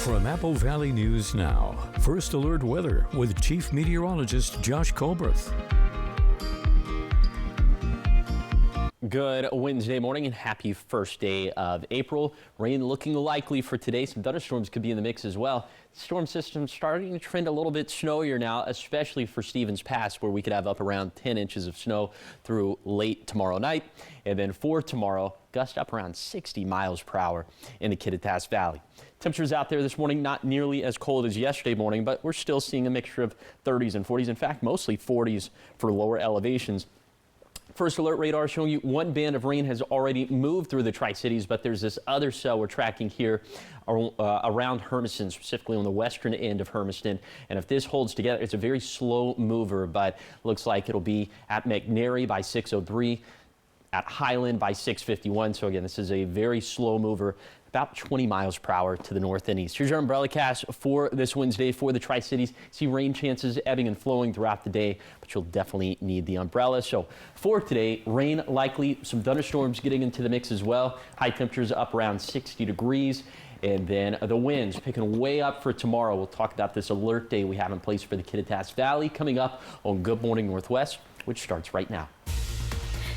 From Apple Valley News Now, First Alert Weather with Chief Meteorologist Josh Colberth. Good Wednesday morning and happy first day of April. Rain looking likely for today. Some thunderstorms could be in the mix as well. Storm system starting to trend a little bit snowier now, especially for Stevens Pass, where we could have up around 10 inches of snow through late tomorrow night. And then for tomorrow, gust up around 60 miles per hour in the Kittitas Valley. Temperatures out there this morning, not nearly as cold as yesterday morning, but we're still seeing a mixture of 30s and 40s. In fact, mostly 40s for lower elevations. First Alert radar showing you one band of rain has already moved through the Tri-Cities, but there's this other cell we're tracking here around Hermiston, specifically on the western end of Hermiston. And if this holds together, it's a very slow mover, but looks like it'll be at McNary by 6:03, at Highland by 6:51. So again, this is a very slow mover, about 20 miles per hour to the north and east. Here's your umbrella cast for this Wednesday for the Tri-Cities. See rain chances ebbing and flowing throughout the day, but you'll definitely need the umbrella. So for today, rain likely, some thunderstorms getting into the mix as well. High temperatures up around 60 degrees. And then the winds picking way up for tomorrow. We'll talk about this alert day we have in place for the Kittitas Valley coming up on Good Morning Northwest, which starts right now.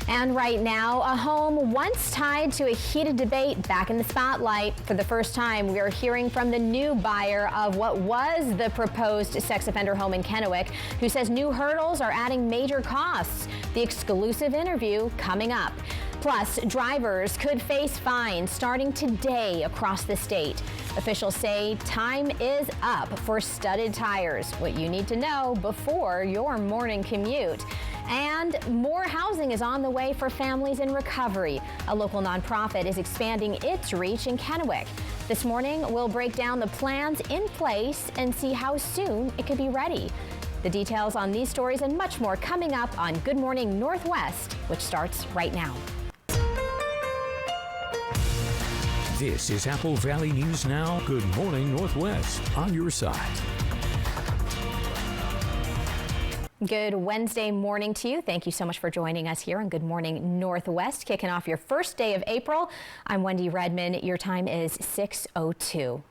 And right now, a home once tied to a heated debate back in the spotlight. For the first time, we are hearing from the new buyer of what was the proposed sex offender home in Kennewick, who says new hurdles are adding major costs. The exclusive interview coming up. Plus, drivers could face fines starting today across the state. Officials say time is up for studded tires, what you need to know before your morning commute. And more housing is on the way for families in recovery. A local nonprofit is expanding its reach in Kennewick. This morning, we'll break down the plans in place and see how soon it could be ready. The details on these stories and much more coming up on Good Morning Northwest, which starts right now. This is Apple Valley News Now. Good Morning Northwest on your side. Good Wednesday morning to you. Thank you so much for joining us here on Good Morning Northwest, kicking off your first day of April. I'm Wendy Redman. Your time is 6:02.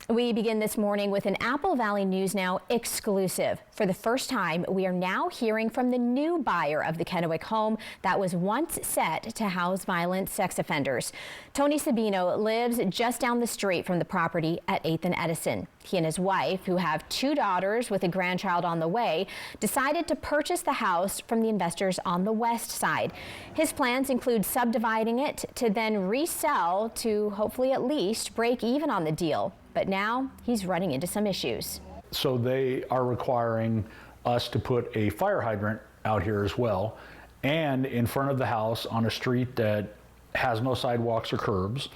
We begin this morning with an Apple Valley News Now exclusive. For the first time, we are now hearing from the new buyer of the Kennewick home that was once set to house violent sex offenders. Tony Sabino lives just down the street from the property at 8th and Edison. He and his wife, who have 2 daughters with a grandchild on the way, decided to purchase the house from the investors on the west side. His plans include subdividing it to then resell to hopefully at least break even on the deal. But now he's running into some issues. So they are requiring us to put a fire hydrant out here as well, and in front of the house on a street that has no sidewalks or curbs.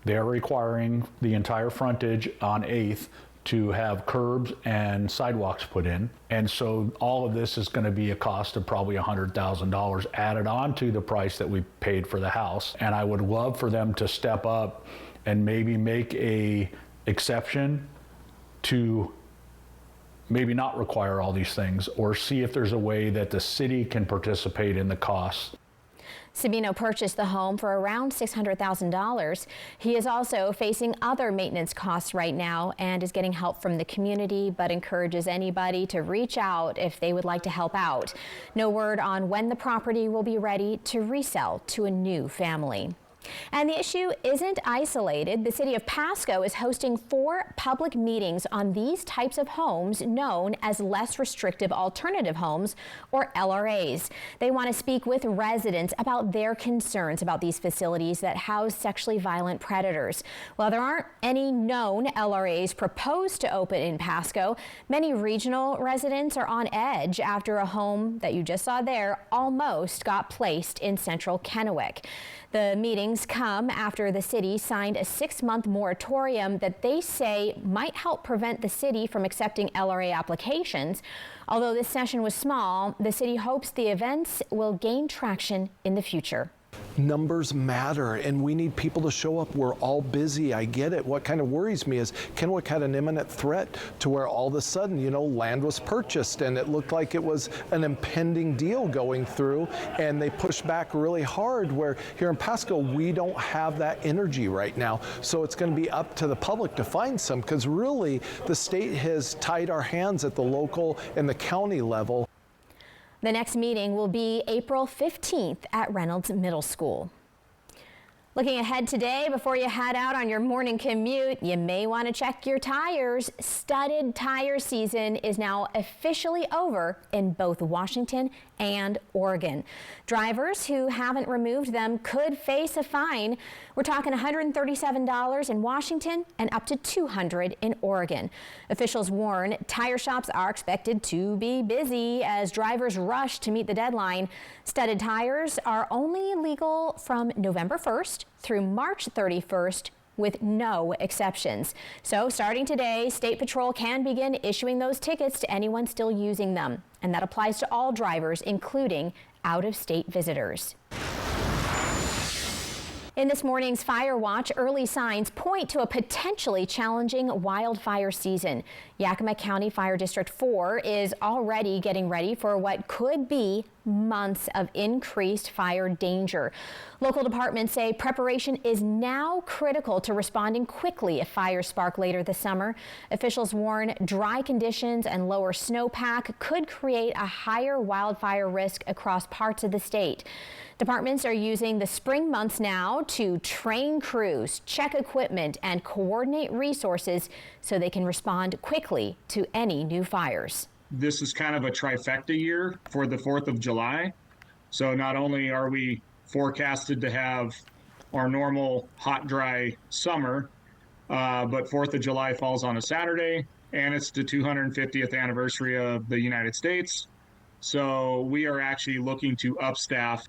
They're requiring the entire frontage on 8th to have curbs and sidewalks put in. And so all of this is going to be a cost of probably $100,000 added on to the price that we paid for the house. And I would love for them to step up and maybe make a exception to maybe not require all these things, or see if there's a way that the city can participate in the costs. Sabino purchased the home for around $600,000. He is also facing other maintenance costs right now and is getting help from the community, but encourages anybody to reach out if they would like to help out. No word on when the property will be ready to resell to a new family. And the issue isn't isolated. The city of Pasco is hosting 4 public meetings on these types of homes known as less restrictive alternative homes, or LRAs. They want to speak with residents about their concerns about these facilities that house sexually violent predators. While there aren't any known LRAs proposed to open in Pasco, many regional residents are on edge after a home that you just saw there almost got placed in central Kennewick. The meetings come after the city signed a 6-month moratorium that they say might help prevent the city from accepting LRA applications. Although this session was small, the city hopes the events will gain traction in the future. numbers matter, and we need people to show up. We're all busy. I get it. What kind of worries me is Kennewick had an imminent threat to where all of a sudden, you know, land was purchased and it looked like it was an impending deal going through, and they pushed back really hard, where here in Pasco, we don't have that energy right now. So it's going to be up to the public to find some, because really the state has tied our hands at the local and the county level. The next meeting will be April 15th at Reynolds Middle School. Looking ahead today, before you head out on your morning commute, you may want to check your tires. Studded tire season is now officially over in both Washington and Oregon. Drivers who haven't removed them could face a fine. We're talking $137 in Washington and up to $200 in Oregon. Officials warn tire shops are expected to be busy as drivers rush to meet the deadline. Studded tires are only legal from November 1st through March 31st with no exceptions. So starting today, State Patrol can begin issuing those tickets to anyone still using them. And that applies to all drivers, including out-of-state visitors. In this morning's Fire Watch, early signs point to a potentially challenging wildfire season. Yakima County Fire District 4 is already getting ready for what could be months of increased fire danger. Local departments say preparation is now critical to responding quickly if fires spark later this summer. Officials warn dry conditions and lower snowpack could create a higher wildfire risk across parts of the state. Departments are using the spring months now to train crews, check equipment, and coordinate resources so they can respond quickly to any new fires. This is kind of a trifecta year for the 4th of July. So not only are we forecasted to have our normal hot, dry summer, but 4th of July falls on a Saturday, and it's the 250th anniversary of the United States. So we are actually looking to upstaff.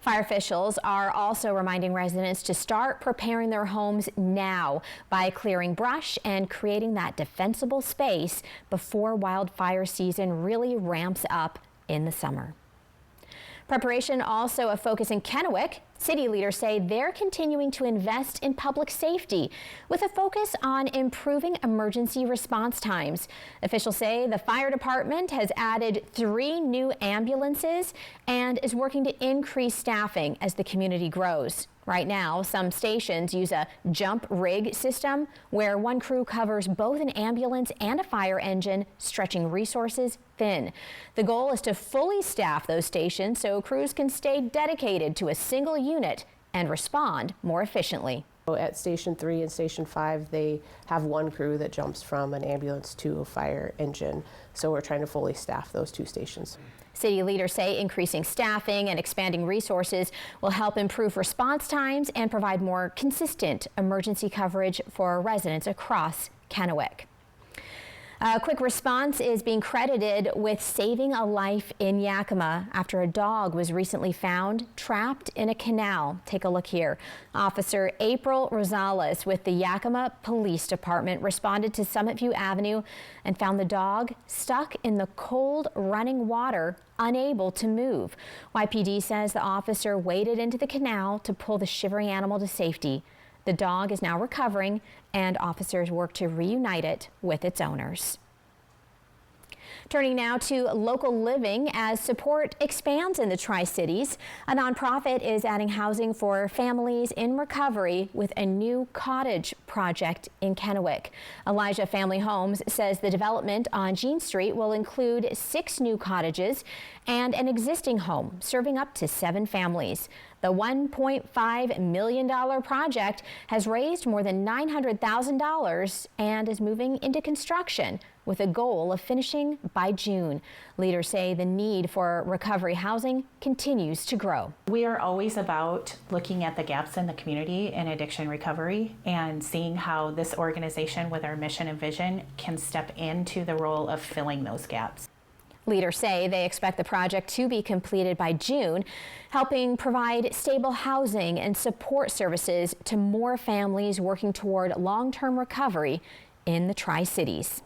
Fire officials are also reminding residents to start preparing their homes now by clearing brush and creating that defensible space before wildfire season really ramps up in the summer. Preparation also a focus in Kennewick. City leaders say they're continuing to invest in public safety with a focus on improving emergency response times. Officials say the fire department has added 3 new ambulances and is working to increase staffing as the community grows. Right now, some stations use a jump rig system where one crew covers both an ambulance and a fire engine, stretching resources thin. The goal is to fully staff those stations so crews can stay dedicated to a single unit and respond more efficiently. At Station 3 and Station 5, they have one crew that jumps from an ambulance to a fire engine. So we're trying to fully staff those 2 stations. City leaders say increasing staffing and expanding resources will help improve response times and provide more consistent emergency coverage for residents across Kennewick. A quick response is being credited with saving a life in Yakima after a dog was recently found trapped in a canal. Take a look here. Officer April Rosales with the Yakima Police Department responded to Summit View Avenue and found the dog stuck in the cold running water, unable to move. YPD says the officer waded into the canal to pull the shivering animal to safety. The dog is now recovering, and officers work to reunite it with its owners. Turning now to local living as support expands in the Tri-Cities. A nonprofit is adding housing for families in recovery with a new cottage project in Kennewick. Elijah Family Homes says the development on Jean Street will include 6 new cottages and an existing home serving up to 7 families. The $1.5 million project has raised more than $900,000 and is moving into construction with a goal of finishing by June. Leaders say the need for recovery housing continues to grow. We are always about looking at the gaps in the community in addiction recovery and seeing how this organization with our mission and vision can step into the role of filling those gaps. Leaders say they expect the project to be completed by June, helping provide stable housing and support services to more families working toward long-term recovery in the Tri-Cities.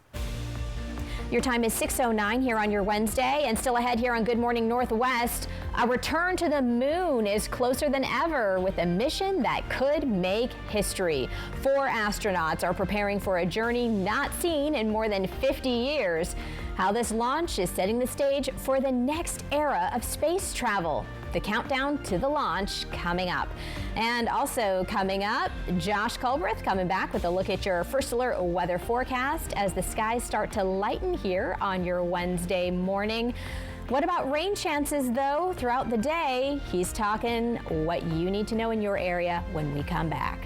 Your time is 6:09 here on your Wednesday, and still ahead here on Good Morning Northwest. A return to the moon is closer than ever with a mission that could make history. 4 astronauts are preparing for a journey not seen in more than 50 years. How this launch is setting the stage for the next era of space travel. The countdown to the launch coming up. And also coming up, Josh Colbreth coming back with a look at your First Alert weather forecast as the skies start to lighten here on your Wednesday morning. What about rain chances, though, throughout the day? He's talking what you need to know in your area when we come back.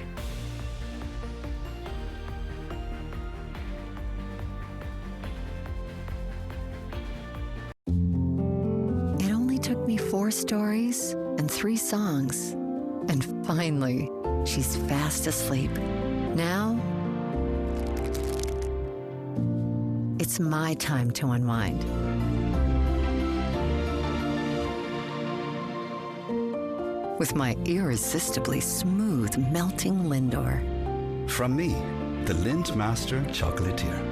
Took me 4 stories and 3 songs. And finally, she's fast asleep. Now, it's my time to unwind. With my irresistibly smooth, melting Lindor. From me, the Lindt Master Chocolatier.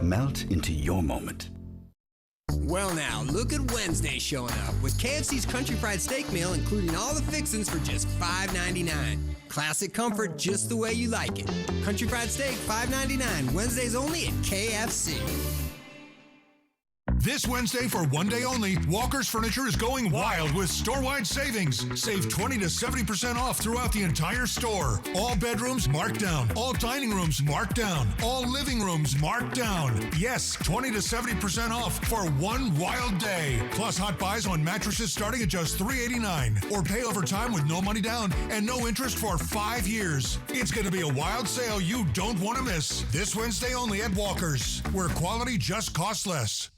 Melt into your moment. Well now, look at Wednesday showing up with KFC's Country Fried Steak Meal, including all the fixins for just $5.99. Classic comfort just the way you like it. Country Fried Steak, $5.99. Wednesdays only at KFC. This Wednesday, for one day only, Walker's Furniture is going wild with store-wide savings. Save 20 to 70% off throughout the entire store. All bedrooms marked down. All dining rooms marked down. All living rooms marked down. Yes, 20 to 70% off for one wild day. Plus hot buys on mattresses starting at just $389. Or pay over time with no money down and no interest for 5 years. It's going to be a wild sale you don't want to miss. This Wednesday only at Walker's, where quality just costs less.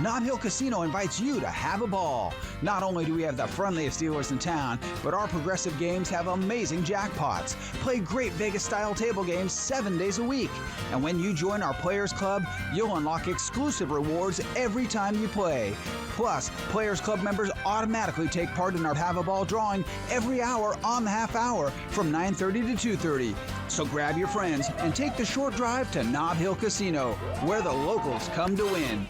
Nob Hill Casino invites you to have a ball. Not only do we have the friendliest dealers in town, but our progressive games have amazing jackpots. Play great Vegas-style table games 7 days a week. And when you join our Players Club, you'll unlock exclusive rewards every time you play. Plus, Players Club members automatically take part in our Have a Ball drawing every hour on the half hour from 9:30 to 2:30. So grab your friends and take the short drive to Nob Hill Casino, where the locals come to win.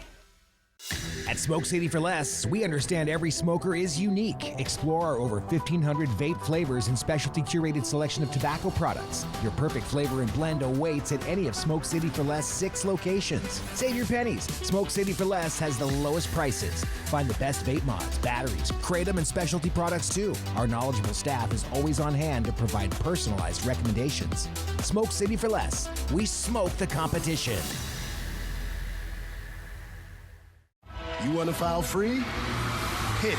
At Smoke City for Less, we understand every smoker is unique. Explore our over 1,500 vape flavors and specialty curated selection of tobacco products. Your perfect flavor and blend awaits at any of Smoke City for Less 6 locations. Save your pennies. Smoke City for Less has the lowest prices. Find the best vape mods, batteries, kratom, and specialty products too. Our knowledgeable staff is always on hand to provide personalized recommendations. Smoke City for Less. We smoke the competition. You want to file free? Hit it.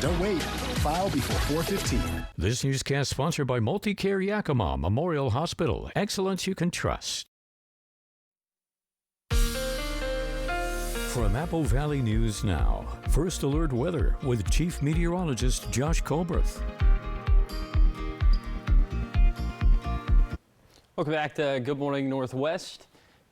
Don't wait. File before 4/15. This newscast sponsored by Multicare Yakima Memorial Hospital. Excellence you can trust. From Apple Valley News Now, First Alert Weather with Chief Meteorologist Josh Colbreth. Welcome back to Good Morning Northwest.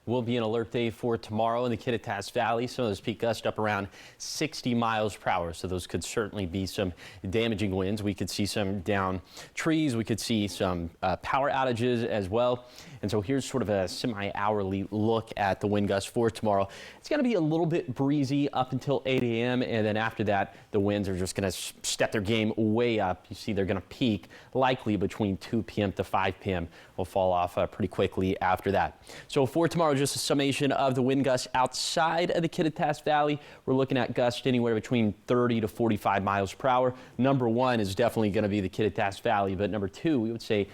Will be an alert day for tomorrow in the Kittitas Valley. Some of those peak gusts up around 60 miles per hour. So those could certainly be some damaging winds. We could see some down trees. We could see some power outages as well. And so here's sort of a semi-hourly look at the wind gusts for tomorrow. It's going to be a little bit breezy up until 8 a.m. And then after that, the winds are just going to step their game way up. You see they're going to peak likely between 2 p.m. to 5 p.m. Will fall off pretty quickly after that. So for tomorrow, just a summation of the wind gusts outside of the Kittitas Valley. We're looking at gusts anywhere between 30 to 45 miles per hour. Number 1 is definitely going to be the Kittitas Valley, but number 2, we would say,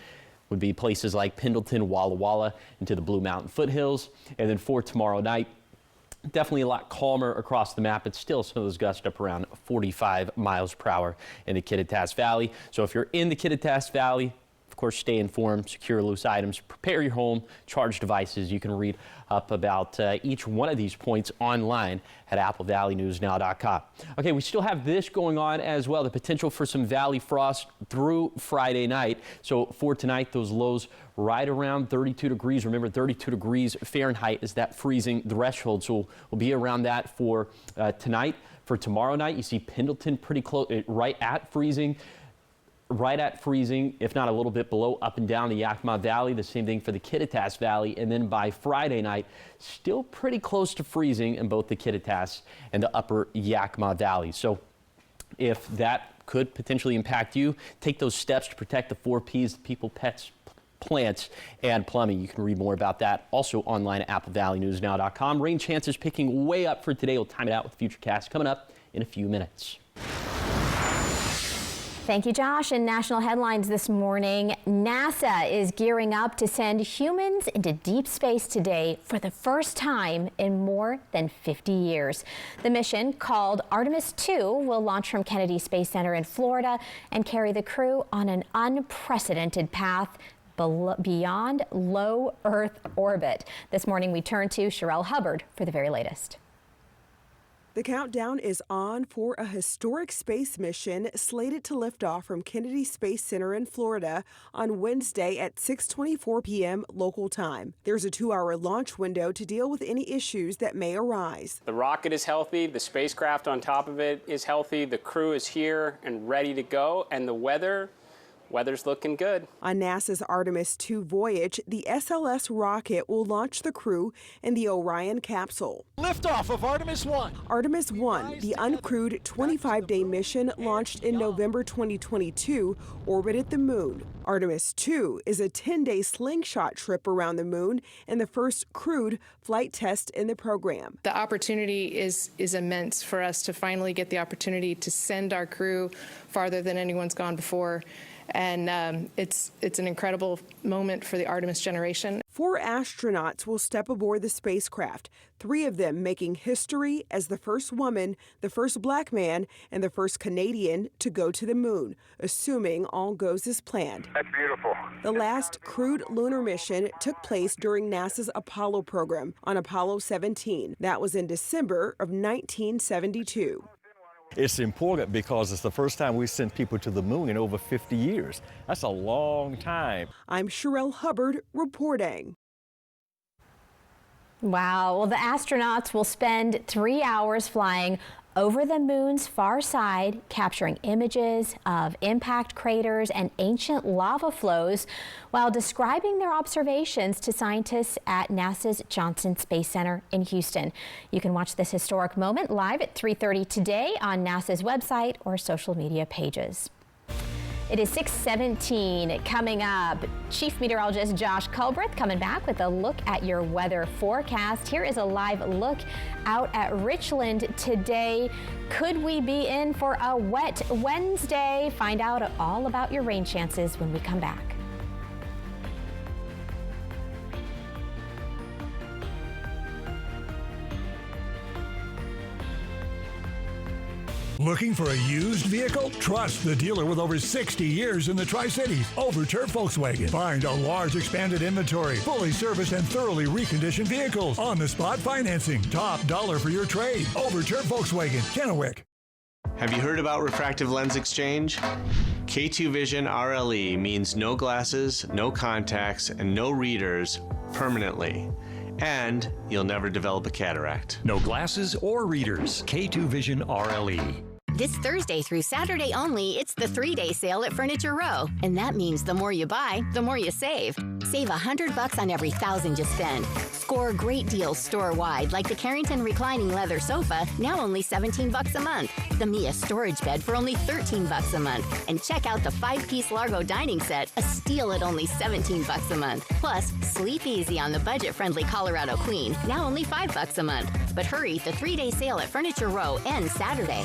would be places like Pendleton, Walla Walla, into the Blue Mountain foothills. And then for tomorrow night, definitely a lot calmer across the map, but still some of those gusts up around 45 miles per hour in the Kittitas Valley. So if you're in the Kittitas Valley, of Of course, stay informed, secure loose items, prepare your home, charge devices. You can read up about each one of these points online at AppleValleyNewsNow.com. Okay, we still have this going on as well, the potential for some valley frost through Friday night. So for tonight, those lows right around 32 degrees. Remember, 32 degrees Fahrenheit is that freezing threshold. So we'll be around that for tonight. For tomorrow night, you see Pendleton pretty close, right at freezing, if not a little bit below, up and down the Yakima Valley. The same thing for the Kittitas Valley. And then by Friday night, still pretty close to freezing in both the Kittitas and the upper Yakima Valley. So if that could potentially impact you, take those steps to protect the 4 Ps, the people, pets, plants, and plumbing. You can read more about that also online at AppleValleyNewsNow.com. Rain chances picking way up for today. We'll time it out with Futurecast coming up in a few minutes. Thank you, Josh. In national headlines this morning, NASA is gearing up to send humans into deep space today for the first time in more than 50 years. The mission, called Artemis II, will launch from Kennedy Space Center in Florida and carry the crew on an unprecedented path beyond low Earth orbit. This morning we turn to Sherelle Hubbard for the very latest. The countdown is on for a historic space mission slated to lift off from Kennedy Space Center in Florida on Wednesday at 6:24 p.m. local time. There's a 2-hour launch window to deal with any issues that may arise. The rocket is healthy, the spacecraft on top of it is healthy, the crew is here and ready to go, and the weather's looking good. On NASA's Artemis II voyage, the SLS rocket will launch the crew in the Orion capsule. Liftoff of Artemis 1. Artemis 1, the uncrewed 25-day mission launched in November 2022, orbited the moon. Artemis 2 is a 10-day slingshot trip around the moon and the first crewed flight test in the program. The opportunity is immense for us to finally get the opportunity to send our crew farther than anyone's gone before. And it's an incredible moment for the Artemis generation. 4 astronauts will step aboard the spacecraft, 3 of them making history as the first woman, the first Black man, and the first Canadian to go to the moon, assuming all goes as planned. That's beautiful. The last crewed lunar mission took place during NASA's Apollo program on Apollo 17. That was in December of 1972. It's important because it's the first time we sent people to the moon in over 50 years. That's a long time. I'm Sherelle Hubbard reporting. Wow. Well, the astronauts will spend 3 hours flying over the moon's far side, capturing images of impact craters and ancient lava flows while describing their observations to scientists at NASA's Johnson Space Center in Houston. You can watch this historic moment live at 3:30 today on NASA's website or social media pages. It is 6:17 coming up. Chief Meteorologist Josh Culbreth coming back with a look at your weather forecast. Here is a live look out at Richland today. Could we be in for a wet Wednesday? Find out all about your rain chances when we come back. Looking for a used vehicle? Trust the dealer with over 60 years in the Tri-Cities, Overturf Volkswagen. Find a large expanded inventory, fully serviced and thoroughly reconditioned vehicles, on-the-spot financing, top dollar for your trade. Overturf Volkswagen, Kennewick. Have you heard about refractive lens exchange? K2 Vision RLE means no glasses, no contacts, and no readers permanently. And you'll never develop a cataract. No glasses or readers. K2 Vision RLE. This Thursday through Saturday only, it's the 3-day sale at Furniture Row. And that means the more you buy, the more you save. Save $100 on every $1,000 you spend. Score great deals store-wide, like the Carrington reclining leather sofa, now only $17 a month. The Mia storage bed for only $13 a month. And check out the 5-piece Largo dining set, a steal at only $17 a month. Plus, sleep easy on the budget-friendly Colorado Queen, now only $5 a month. But hurry, the 3-day sale at Furniture Row ends Saturday.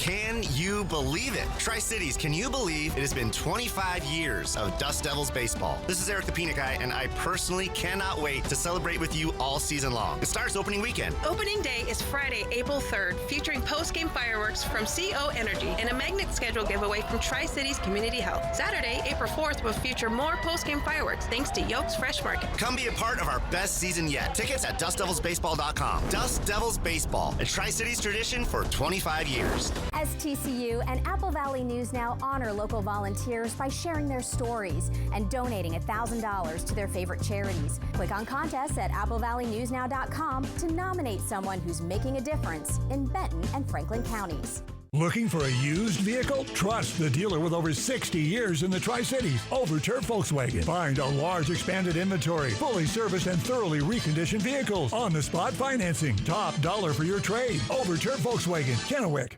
Can you believe it? Tri-Cities, can you believe it has been 25 years of Dust Devils baseball? This is Eric the Peanut Guy, and I personally cannot wait to celebrate with you all season long. It starts opening weekend. Opening day is Friday, April 3rd, featuring post-game fireworks from CO Energy and a magnet schedule giveaway from Tri-Cities Community Health. Saturday, April 4th, will feature more post-game fireworks thanks to Yolks Fresh Market. Come be a part of our best season yet. Tickets at DustDevilsBaseball.com. Dust Devils Baseball, a Tri-Cities tradition for 25 years. STCU and Apple Valley News Now honor local volunteers by sharing their stories and donating $1,000 to their favorite charities. Click on contests at AppleValleyNewsNow.com to nominate someone who's making a difference in Benton and Franklin counties. Looking for a used vehicle? Trust the dealer with over 60 years in the Tri-Cities, Overturf Volkswagen. Find a large expanded inventory, fully serviced and thoroughly reconditioned vehicles, on-the-spot financing, top dollar for your trade. Overturf Volkswagen, Kennewick.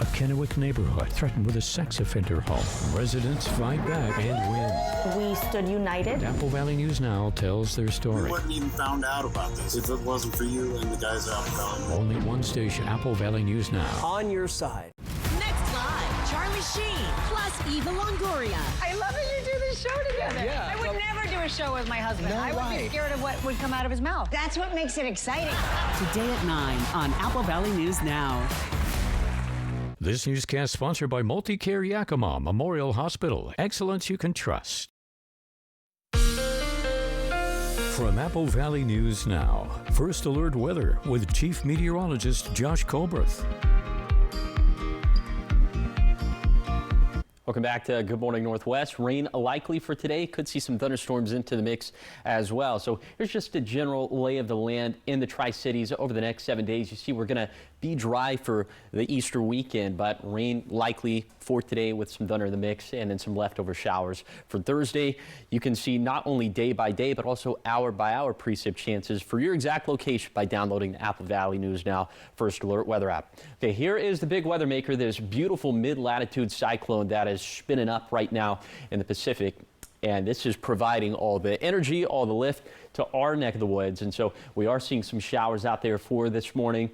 A Kennewick neighborhood threatened with a sex offender home. Residents fight back and win. We stood united. Apple Valley News Now tells their story. We wouldn't even found out about this if it wasn't for you and the guys at Apple Valley. Only one station, Apple Valley News Now. On your side. Next live, Charlie Sheen plus Eva Longoria. I love that you do this show together. Yeah, I would never do a show with my husband. No I would way. be scared of what would come out of his mouth. That's what makes it exciting. Today at 9 on Apple Valley News Now. This newscast sponsored by Multicare Yakima Memorial Hospital. Excellence you can trust. From Apple Valley News Now, First Alert Weather with Chief Meteorologist Josh Colberth. Welcome back to Good Morning Northwest. Rain likely for today. Could see some thunderstorms into the mix as well. So here's just a general lay of the land in the Tri-Cities over the next 7 days. You see we're going to be dry for the Easter weekend, but rain likely for today with some thunder in the mix and then some leftover showers for Thursday. You can see not only day by day, but also hour by hour precip chances for your exact location by downloading the Apple Valley News Now First Alert Weather app. Okay, here is the big weather maker, this beautiful mid-latitude cyclone that is spinning up right now in the Pacific. And this is providing all the energy, all the lift to our neck of the woods. And so we are seeing some showers out there for this morning.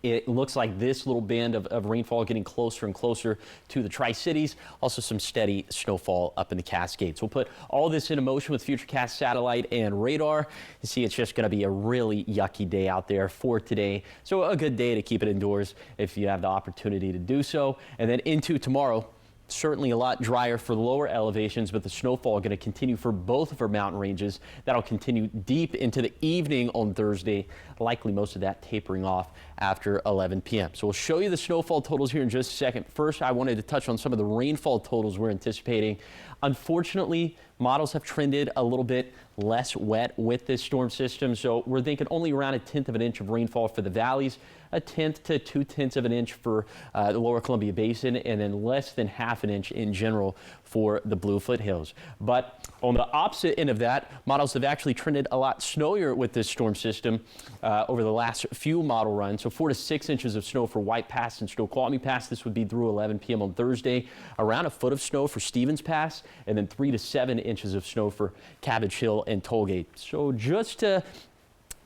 It looks like this little band of rainfall getting closer and closer to the Tri-Cities. Also some steady snowfall up in the Cascades. We'll put all this into motion with Futurecast satellite and radar. You see, it's just going to be a really yucky day out there for today. So a good day to keep it indoors if you have the opportunity to do so. And then into tomorrow. Certainly a lot drier for the lower elevations, but the snowfall going to continue for both of our mountain ranges. That'll continue deep into the evening on Thursday, likely most of that tapering off after 11 p.m. So we'll show you the snowfall totals here in just a second. First, I wanted to touch on some of the rainfall totals we're anticipating. Unfortunately, models have trended a little bit less wet with this storm system, so we're thinking only around 1/10 of an inch of rainfall for the valleys, 1/10 to 2/10 of an inch for the lower Columbia Basin, and then less than 1/2 an inch in general for the Blue Foothills. But on the opposite end of that, models have actually trended a lot snowier with this storm system over the last few model runs. So 4 to 6 inches of snow for White Pass and Snoqualmie Pass. This would be through 11 p.m. on Thursday. Around 1 foot of snow for Stevens Pass, and then 3 to 7 inches of snow for Cabbage Hill and Tollgate. So just to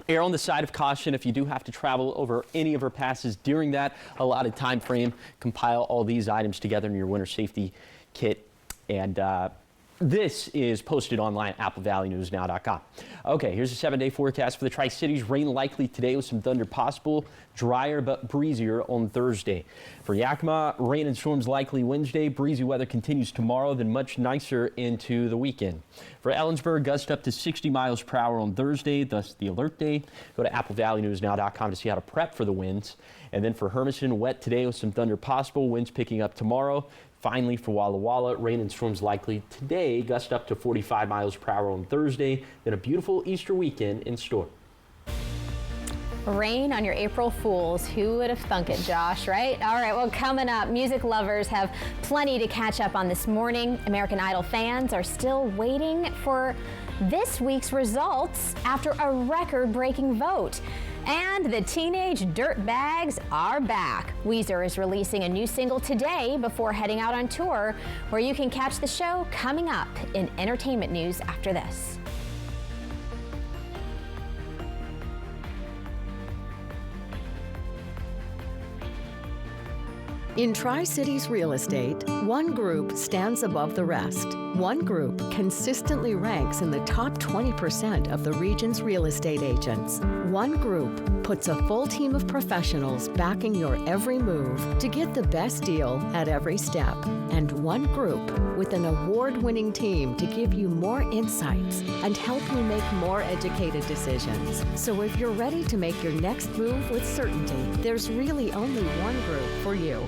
err on the side of caution if you do have to travel over any of our passes during that allotted time frame. Compile all these items together in your winter safety kit, and this is posted online at AppleValleyNewsNow.com. Okay, here's a 7-day forecast for the Tri-Cities. Rain likely today with some thunder possible. Drier but breezier on Thursday. For Yakima, rain and storms likely Wednesday. Breezy weather continues tomorrow, then much nicer into the weekend. For Ellensburg, gust up to 60 miles per hour on Thursday, thus the alert day. Go to AppleValleyNewsNow.com to see how to prep for the winds. And then for Hermiston, wet today with some thunder possible. Winds picking up tomorrow. Finally, for Walla Walla, rain and storms likely today, gust up to 45 miles per hour on Thursday, then a beautiful Easter weekend in store. Rain on your April Fools. Who would have thunk it, Josh, right? All right, well, coming up, music lovers have plenty to catch up on this morning. American Idol fans are still waiting for this week's results after a record-breaking vote. And the Teenage Dirtbags are back. Weezer is releasing a new single today before heading out on tour, where you can catch the show coming up in entertainment news after this. In Tri-Cities Real Estate, one group stands above the rest. One group consistently ranks in the top 20% of the region's real estate agents. One group puts a full team of professionals backing your every move to get the best deal at every step. And one group with an award-winning team to give you more insights and help you make more educated decisions. So if you're ready to make your next move with certainty, there's really only one group for you.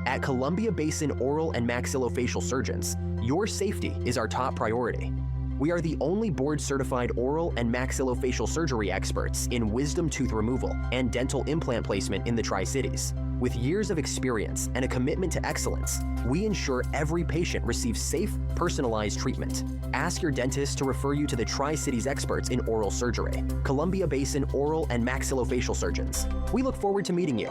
At Columbia Basin Oral and Maxillofacial Surgeons, your safety is our top priority. We are the only board-certified oral and maxillofacial surgery experts in wisdom tooth removal and dental implant placement in the Tri-Cities. With years of experience and a commitment to excellence, we ensure every patient receives safe, personalized treatment. Ask your dentist to refer you to the Tri-Cities experts in oral surgery, Columbia Basin Oral and Maxillofacial Surgeons. We look forward to meeting you.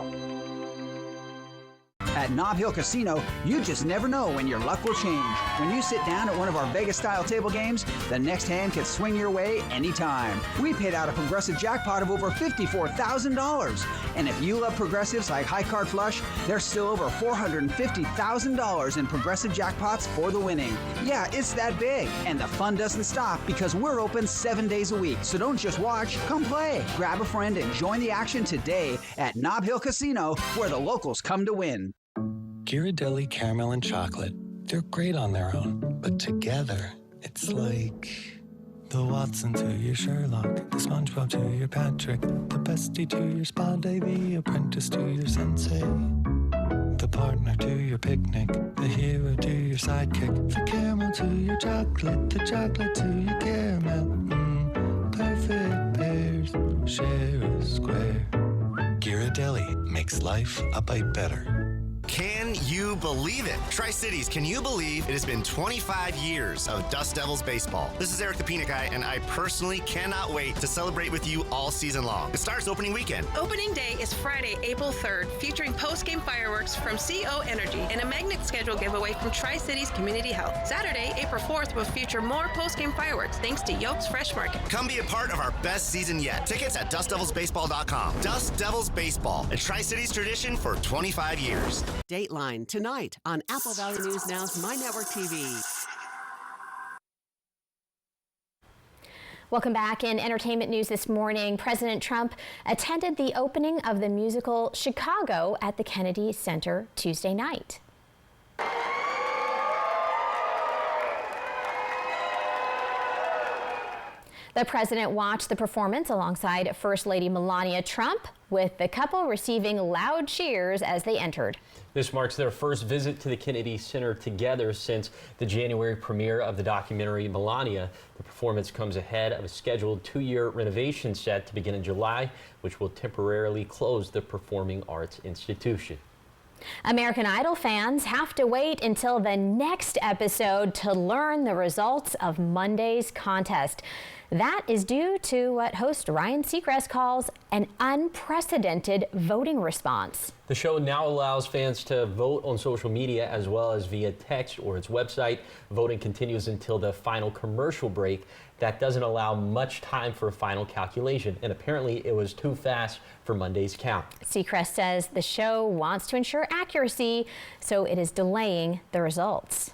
At Nob Hill Casino, you just never know when your luck will change. When you sit down at one of our Vegas-style table games, the next hand could swing your way anytime. We paid out a Progressive jackpot of over $54,000. And if you love Progressives like High Card Flush, there's still over $450,000 in Progressive jackpots for the winning. Yeah, it's that big. And the fun doesn't stop because we're open 7 days a week. So don't just watch, come play. Grab a friend and join the action today at Nob Hill Casino, where the locals come to win. Ghirardelli Caramel and Chocolate. They're great on their own, but together, it's like the Watson to your Sherlock, the SpongeBob to your Patrick, the bestie to your spa day, the apprentice to your sensei, the partner to your picnic, the hero to your sidekick, the caramel to your chocolate, the chocolate to your caramel. Perfect pairs, share a square. Ghirardelli makes life a bite better. Can you believe it? Tri-Cities, can you believe it has been 25 years of Dust Devils baseball? This is Eric the Peanut Guy, and I personally cannot wait to celebrate with you all season long. It starts opening weekend. Opening day is Friday, April 3rd, featuring post-game fireworks from CO Energy and a magnet schedule giveaway from Tri-Cities Community Health. Saturday, April 4th will feature more post-game fireworks thanks to Yolks Fresh Market. Come be a part of our best season yet. Tickets at DustDevilsBaseball.com. Dust Devils Baseball, a Tri-Cities tradition for 25 years. Dateline tonight on Apple Valley News Now's My Network TV. Welcome back. In entertainment news this morning, President Trump attended the opening of the musical Chicago at the Kennedy Center Tuesday night. The president watched the performance alongside First Lady Melania Trump, with the couple receiving loud cheers as they entered. This marks their first visit to the Kennedy Center together since the January premiere of the documentary Melania. The performance comes ahead of a scheduled 2-year renovation set to begin in July, which will temporarily close the performing arts institution. American Idol fans have to wait until the next episode to learn the results of Monday's contest. That is due to what host Ryan Seacrest calls an unprecedented voting response. The show now allows fans to vote on social media as well as via text or its website. Voting continues until the final commercial break. That doesn't allow much time for a final calculation, and apparently it was too fast for Monday's count. Seacrest says the show wants to ensure accuracy, so it is delaying the results.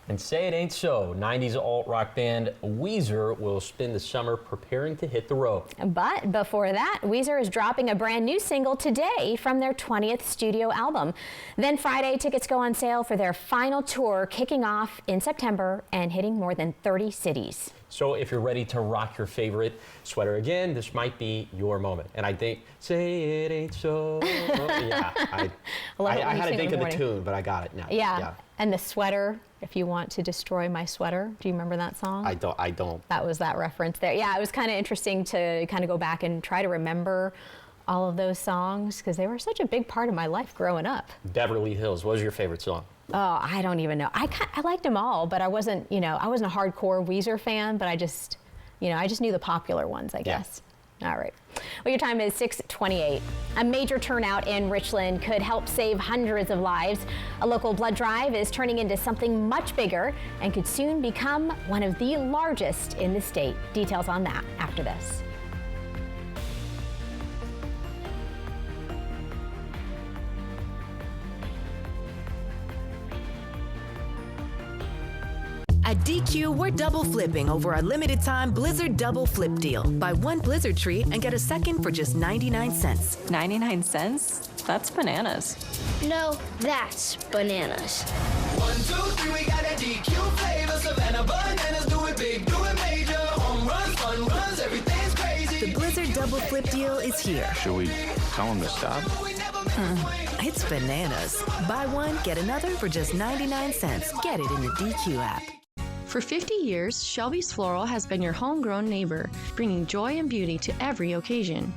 And say it ain't so. 90s alt-rock band Weezer will spend the summer preparing to hit the road. But before that, Weezer is dropping a brand new single today from their 20th studio album. Then Friday, tickets go on sale for their final tour, kicking off in September and hitting more than 30 cities. So if you're ready to rock your favorite sweater again, this might be your moment. And I think, say it ain't so. Yeah, I had to think of the tune, but I got it now. Yeah. And the sweater, if you want to destroy my sweater. Do you remember that song? I don't. That was that reference there. Yeah, it was kind of interesting to kind of go back and try to remember all of those songs because they were such a big part of my life growing up. Beverly Hills, what was your favorite song? Oh, I don't even know. I liked them all, but I wasn't a hardcore Weezer fan, but I just knew the popular ones, I guess. All right. Well, your time is 6:28. A major turnout in Richland could help save hundreds of lives. A local blood drive is turning into something much bigger and could soon become one of the largest in the state. Details on that after this. At DQ, we're double flipping over our limited time Blizzard Double Flip deal. Buy one Blizzard tree and get a second for just 99 cents. 99 cents? That's bananas. No, that's bananas. 1, 2, 3, we got that DQ flavor. Savannah bananas, do it big, do it major. Home runs, fun runs, everything's crazy. The Blizzard Double Flip deal is here. Should we tell them to stop? It's bananas. Buy one, get another for just 99 cents. Get it in the DQ app. For 50 years, Shelby's Floral has been your homegrown neighbor, bringing joy and beauty to every occasion.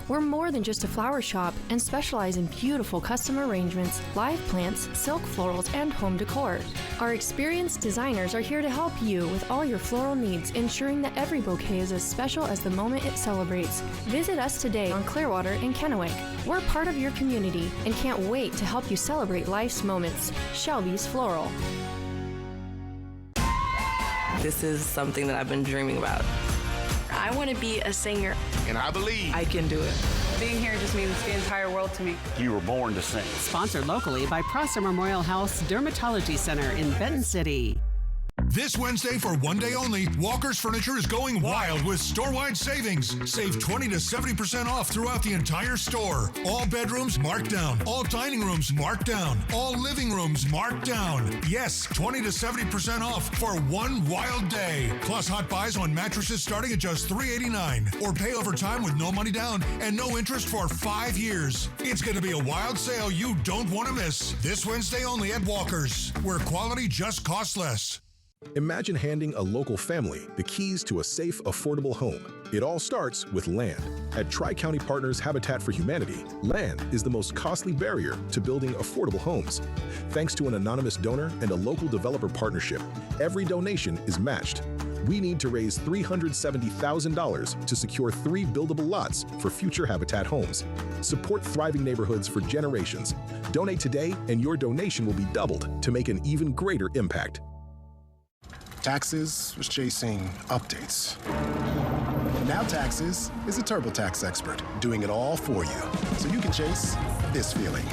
We're more than just a flower shop and specialize in beautiful custom arrangements, live plants, silk florals, and home decor. Our experienced designers are here to help you with all your floral needs, ensuring that every bouquet is as special as the moment it celebrates. Visit us today on Clearwater in Kennewick. We're part of your community and can't wait to help you celebrate life's moments. Shelby's Floral. This is something that I've been dreaming about. I want to be a singer. And I believe I can do it. Being here just means the entire world to me. You were born to sing. Sponsored locally by Prosser Memorial House Dermatology Center in Benton City. This Wednesday for one day only, Walker's Furniture is going wild with store-wide savings. Save 20 to 70% off throughout the entire store. All bedrooms marked down. All dining rooms marked down. All living rooms marked down. Yes, 20 to 70% off for one wild day. Plus hot buys on mattresses starting at just $389. Or pay over time with no money down and no interest for 5 years. It's going to be a wild sale you don't want to miss. This Wednesday only at Walker's, where quality just costs less. Imagine handing a local family the keys to a safe, affordable home. It all starts with land. At Tri-County Partners Habitat for Humanity, land is the most costly barrier to building affordable homes. Thanks to an anonymous donor and a local developer partnership, every donation is matched. We need to raise $370,000 to secure 3 buildable lots for future Habitat homes. Support thriving neighborhoods for generations. Donate today and your donation will be doubled to make an even greater impact. Taxes was chasing updates. Now Taxes is a TurboTax expert doing it all for you, so you can chase this feeling.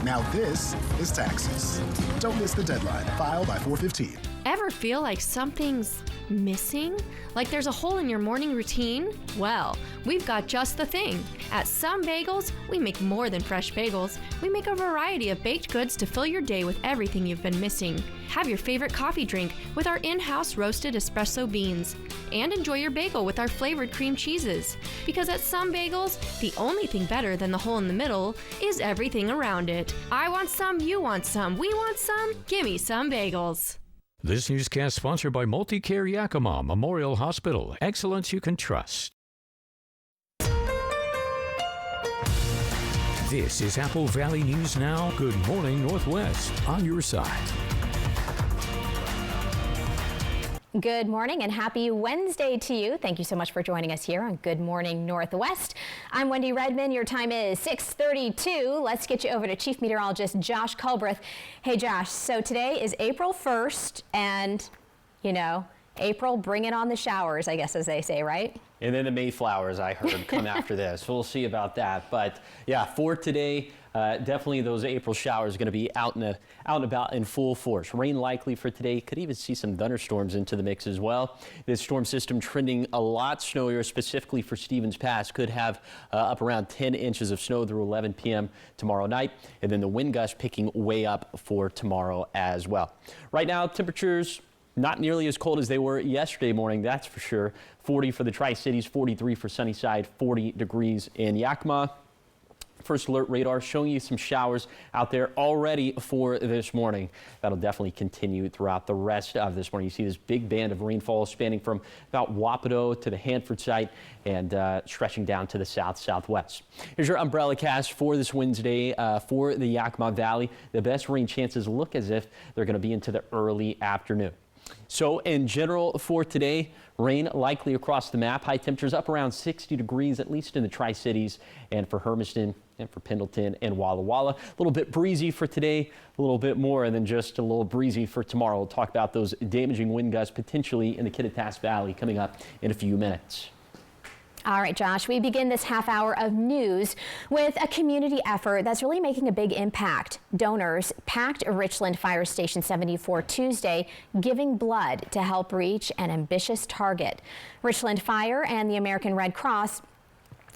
Now this is Taxes. Don't miss the deadline. File by 4/15. Ever feel like something's missing? Like there's a hole in your morning routine? Well, we've got just the thing. At Some Bagels, we make more than fresh bagels. We make a variety of baked goods to fill your day with everything you've been missing. Have your favorite coffee drink with our in-house roasted espresso beans. And enjoy your bagel with our flavored cream cheeses. Because at Some Bagels, the only thing better than the hole in the middle is everything around it. I want some, you want some, we want some, gimme Some Bagels. This newscast sponsored by Multicare Yakima Memorial Hospital. Excellence you can trust. This is Apple Valley News Now. Good morning, Northwest. On your side. Good morning and happy Wednesday to you. Thank you so much for joining us here on Good Morning Northwest. I'm Wendy Redman. Your time is 6:32. Let's get you over to Chief Meteorologist Josh Culbreth. Hey, Josh, so today is April 1st and, you know, April, bring it on the showers, I guess, as they say, right? And then the Mayflowers, I heard, come after this. We'll see about that. But yeah, for today, definitely those April showers going to be out and about in full force. Rain likely for today. Could even see some thunderstorms into the mix as well. This storm system trending a lot snowier, specifically for Stevens Pass. Could have up around 10 inches of snow through 11 p.m. tomorrow night. And then the wind gusts picking way up for tomorrow as well. Right now, temperatures not nearly as cold as they were yesterday morning, that's for sure. 40 for the Tri-Cities, 43 for Sunnyside, 40 degrees in Yakima. First alert radar showing you some showers out there already for this morning. That'll definitely continue throughout the rest of this morning. You see this big band of rainfall spanning from about Wapato to the Hanford site and stretching down to the southwest. Here's your umbrella cast for this Wednesday for the Yakima Valley. The best rain chances look as if they're going to be into the early afternoon. So in general for today, rain likely across the map. High temperatures up around 60 degrees, at least in the Tri-Cities, and for Hermiston and for Pendleton and Walla Walla. A little bit breezy for today, a little bit more, and then just a little breezy for tomorrow. We'll talk about those damaging wind gusts potentially in the Kittitas Valley coming up in a few minutes. All right, Josh, we begin this half hour of news with a community effort that's really making a big impact. Donors packed Richland Fire Station 74 Tuesday, giving blood to help reach an ambitious target. Richland Fire and the American Red Cross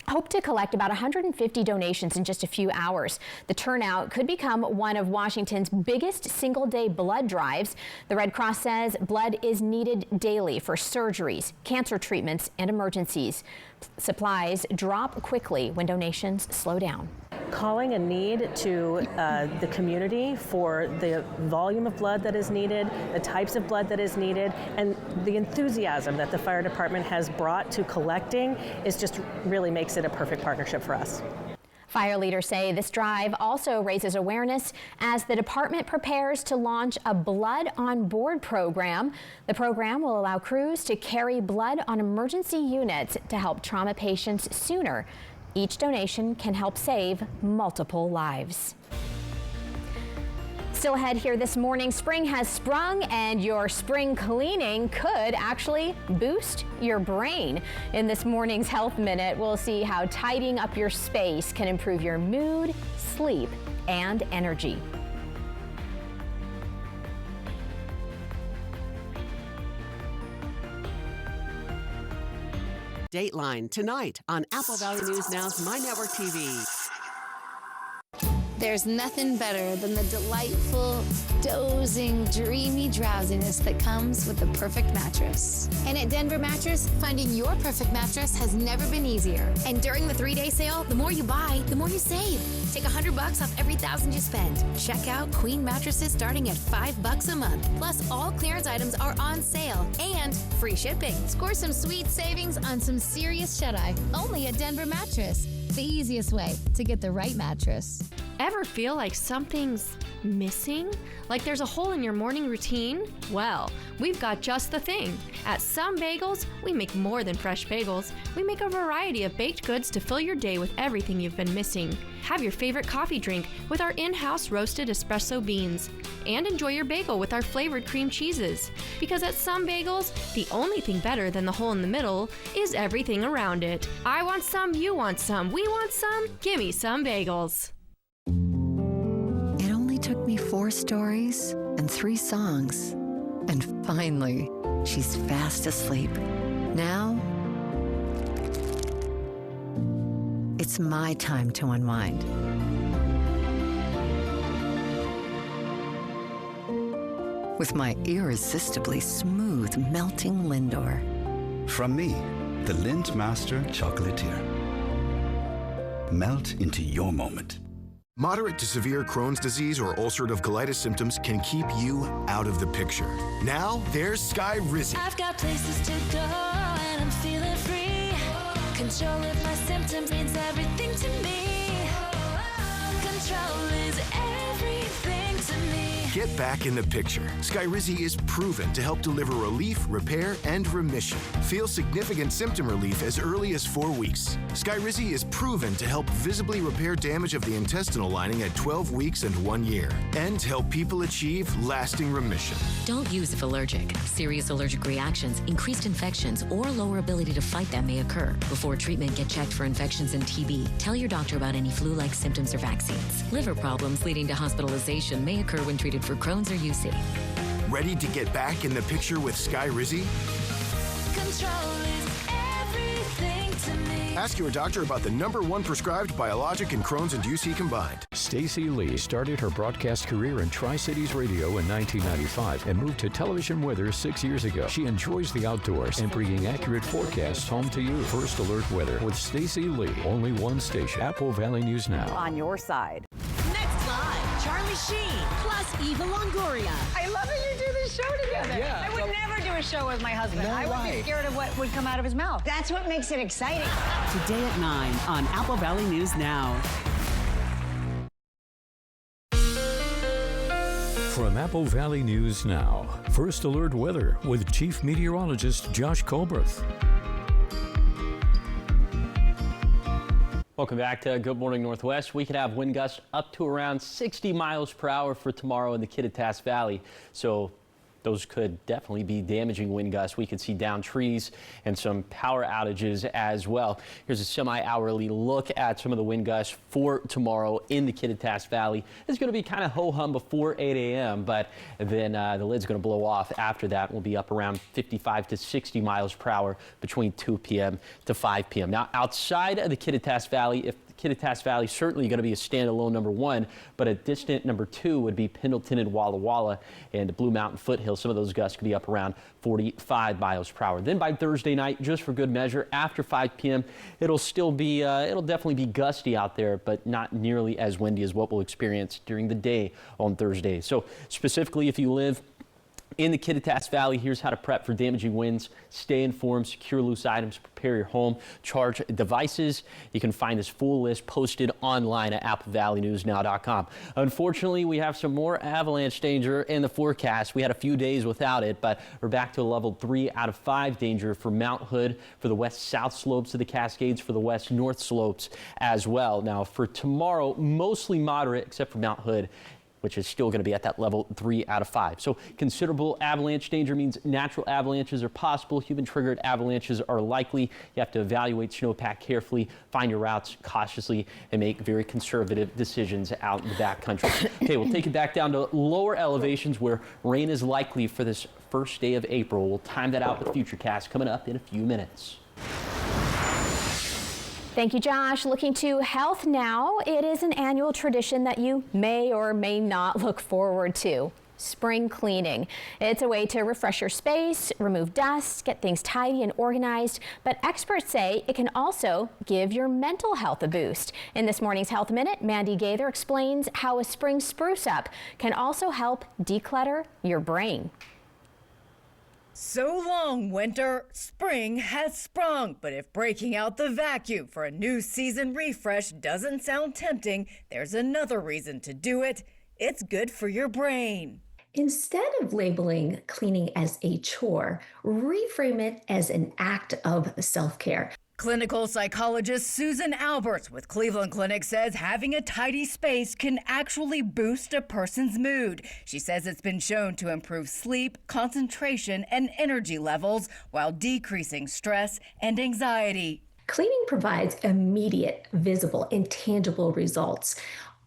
hope to collect about 150 donations in just a few hours. The turnout could become one of Washington's biggest single-day blood drives. The Red Cross says blood is needed daily for surgeries, cancer treatments, and emergencies. Supplies drop quickly when donations slow down. Calling a need to the community for the volume of blood that is needed, the types of blood that is needed, and the enthusiasm that the fire department has brought to collecting is just really makes it a perfect partnership for us. Fire leaders say this drive also raises awareness as the department prepares to launch a Blood on Board program. The program will allow crews to carry blood on emergency units to help trauma patients sooner. Each donation can help save multiple lives. Still ahead here this morning, spring has sprung and your spring cleaning could actually boost your brain. In this morning's Health Minute, we'll see how tidying up your space can improve your mood, sleep, and energy. Dateline tonight on Apple Valley News Now's My Network TV. There's nothing better than the delightful, dozing, dreamy drowsiness that comes with the perfect mattress. And at Denver Mattress, finding your perfect mattress has never been easier. And during the 3-day sale, the more you buy, the more you save. Take $100 off every $1,000 you spend. Check out queen mattresses starting at $5 a month. Plus, all clearance items are on sale and free shipping. Score some sweet savings on some serious shut-eye. Only at Denver Mattress. The easiest way to get the right mattress. Ever feel like something's missing? Like there's a hole in your morning routine? Well, we've got just the thing. At Some Bagels, we make more than fresh bagels. We make a variety of baked goods to fill your day with everything you've been missing. Have your favorite coffee drink with our in-house roasted espresso beans. And enjoy your bagel with our flavored cream cheeses. Because at Some Bagels, the only thing better than the hole in the middle is everything around it. I want some, you want some, we want some, gimme Some Bagels. It only took me 4 stories and 3 songs. And finally, she's fast asleep. Now, it's my time to unwind. With my irresistibly smooth, melting Lindor. From me, the Lind Master Chocolatier. Melt into your moment. Moderate to severe Crohn's disease or ulcerative colitis symptoms can keep you out of the picture. Now, there's Skyrizi. I've got places to go and I'm feeling free. Control of my symptoms means everything to me. Control is everything to me. Get back in the picture. Skyrizi is proven to help deliver relief, repair, and remission. Feel significant symptom relief as early as 4 weeks. Skyrizi is proven to help visibly repair damage of the intestinal lining at 12 weeks and 1 year, and help people achieve lasting remission. Don't use if allergic. Serious allergic reactions, increased infections, or lower ability to fight them may occur. Before treatment, get checked for infections and TB. Tell your doctor about any flu-like symptoms or vaccines. Liver problems leading to hospitalization may occur when treated for Crohn's or UC. Ready to get back in the picture with Skyrizi? Control is everything to me. Ask your doctor about the #1 prescribed biologic in Crohn's and UC combined. Stacey Lee started her broadcast career in Tri-Cities Radio in 1995 and moved to television weather 6 years ago. She enjoys the outdoors and bringing accurate forecasts home to you. First Alert Weather with Stacey Lee. Only one station. Apple Valley News Now. On your side. Next live, Charlie Sheen plus Eva Longoria. I love that you do this show together. Yeah, I would never do a show with my husband. No I would way. be scared of what would come out of his mouth. That's what makes it exciting. Today at 9 on Apple Valley News Now. From Apple Valley News Now, First Alert Weather with Chief Meteorologist Josh Colbreth. Welcome back to Good Morning Northwest. We could have wind gusts up to around 60 miles per hour for tomorrow in the Kittitas Valley. So those could definitely be damaging wind gusts. We could see downed trees and some power outages as well. Here's a semi-hourly look at some of the wind gusts for tomorrow in the Kittitas Valley. It's going to be kind of ho-hum before 8 a.m., but then the lid's going to blow off after that. We'll be up around 55 to 60 miles per hour between 2 p.m. to 5 p.m. Now, outside of the Kittitas Valley, if Kittitas Valley certainly going to be a standalone number 1, but a distant number 2 would be Pendleton and Walla Walla and Blue Mountain Foothills. Some of those gusts could be up around 45 miles per hour. Then by Thursday night, just for good measure, after 5 p.m., it'll still be, it'll definitely be gusty out there, but not nearly as windy as what we'll experience during the day on Thursday. So specifically, if you live in the Kittitas Valley, here's how to prep for damaging winds. Stay informed, secure loose items, prepare your home, charge devices. You can find this full list posted online at AppleValleyNewsNow.com. Unfortunately, we have some more avalanche danger in the forecast. We had a few days without it, but we're back to a level 3 out of 5 danger for Mount Hood, for the west-south slopes of the Cascades, for the west-north slopes as well. Now, for tomorrow, mostly moderate, except for Mount Hood, which is still going to be at that level 3 out of 5. So considerable avalanche danger means natural avalanches are possible. Human-triggered avalanches are likely. You have to evaluate snowpack carefully, find your routes cautiously, and make very conservative decisions out in the backcountry. Okay, we'll take it back down to lower elevations where rain is likely for this first day of April. We'll time that out with Futurecast coming up in a few minutes. Thank you, Josh. Looking to health now. It is an annual tradition that you may or may not look forward to. Spring cleaning. It's a way to refresh your space, remove dust, get things tidy and organized, but experts say it can also give your mental health a boost. In this morning's Health Minute, Mandy Gaither explains how a spring spruce up can also help declutter your brain. So long, winter. Spring has sprung. But if breaking out the vacuum for a new season refresh doesn't sound tempting, there's another reason to do it. It's good for your brain. Instead of labeling cleaning as a chore, reframe it as an act of self-care. Clinical psychologist Susan Alberts with Cleveland Clinic says having a tidy space can actually boost a person's mood. She says it's been shown to improve sleep, concentration, and energy levels while decreasing stress and anxiety. Cleaning provides immediate, visible, and tangible results,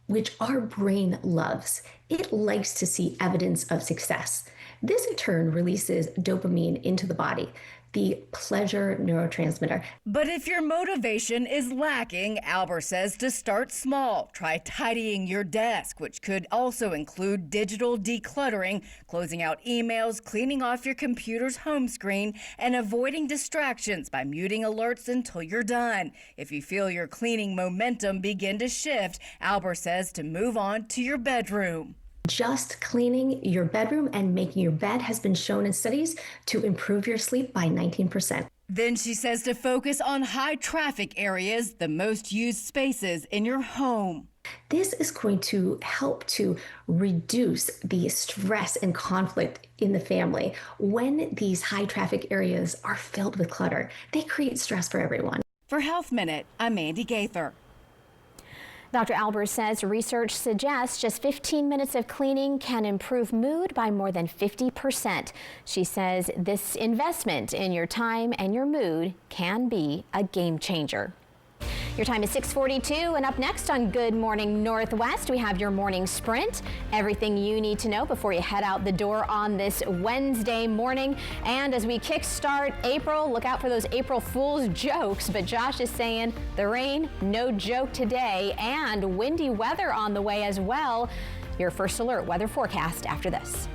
which our brain loves. It likes to see evidence of success. This in turn releases dopamine into the body, the pleasure neurotransmitter. But if your motivation is lacking, Albert says to start small. Try tidying your desk, which could also include digital decluttering, closing out emails, cleaning off your computer's home screen, and avoiding distractions by muting alerts until you're done. If you feel your cleaning momentum begin to shift, Albert says to move on to your bedroom. Just cleaning your bedroom and making your bed has been shown in studies to improve your sleep by 19%. Then she says to focus on high traffic areas, the most used spaces in your home. This is going to help to reduce the stress and conflict in the family. When these high traffic areas are filled with clutter, they create stress for everyone. For Health Minute, I'm Mandy Gaither. Dr. Albers says research suggests just 15 minutes of cleaning can improve mood by more than 50%. She says this investment in your time and your mood can be a game changer. Your time is 6:42, and up next on Good Morning Northwest, we have your morning sprint. Everything you need to know before you head out the door on this Wednesday morning. And as we kickstart April, look out for those April Fool's jokes. But Josh is saying the rain, no joke today, and windy weather on the way as well. Your first alert weather forecast after this.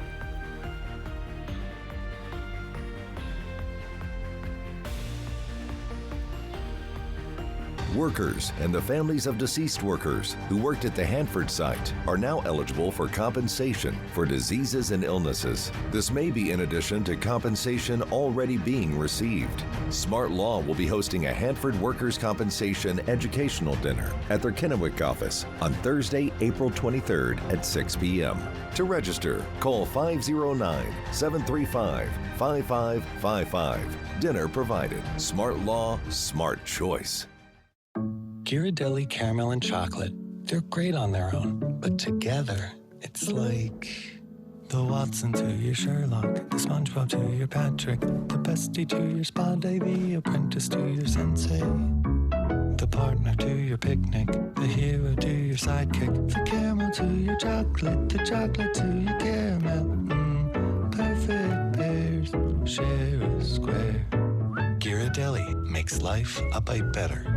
Workers and the families of deceased workers who worked at the Hanford site are now eligible for compensation for diseases and illnesses. This may be in addition to compensation already being received. Smart Law will be hosting a Hanford Workers' Compensation educational dinner at their Kennewick office on Thursday, April 23rd at 6 p.m. To register, call 509-735-5555. Dinner provided. Smart Law, smart choice. Ghirardelli caramel and chocolate, they're great on their own, but together, it's like The Watson to your Sherlock, the SpongeBob to your Patrick, the bestie to your spa day, the apprentice to your sensei, the partner to your picnic, the hero to your sidekick, the caramel to your chocolate, the chocolate to your caramel. Perfect pairs, share a square. Ghirardelli makes life a bite better.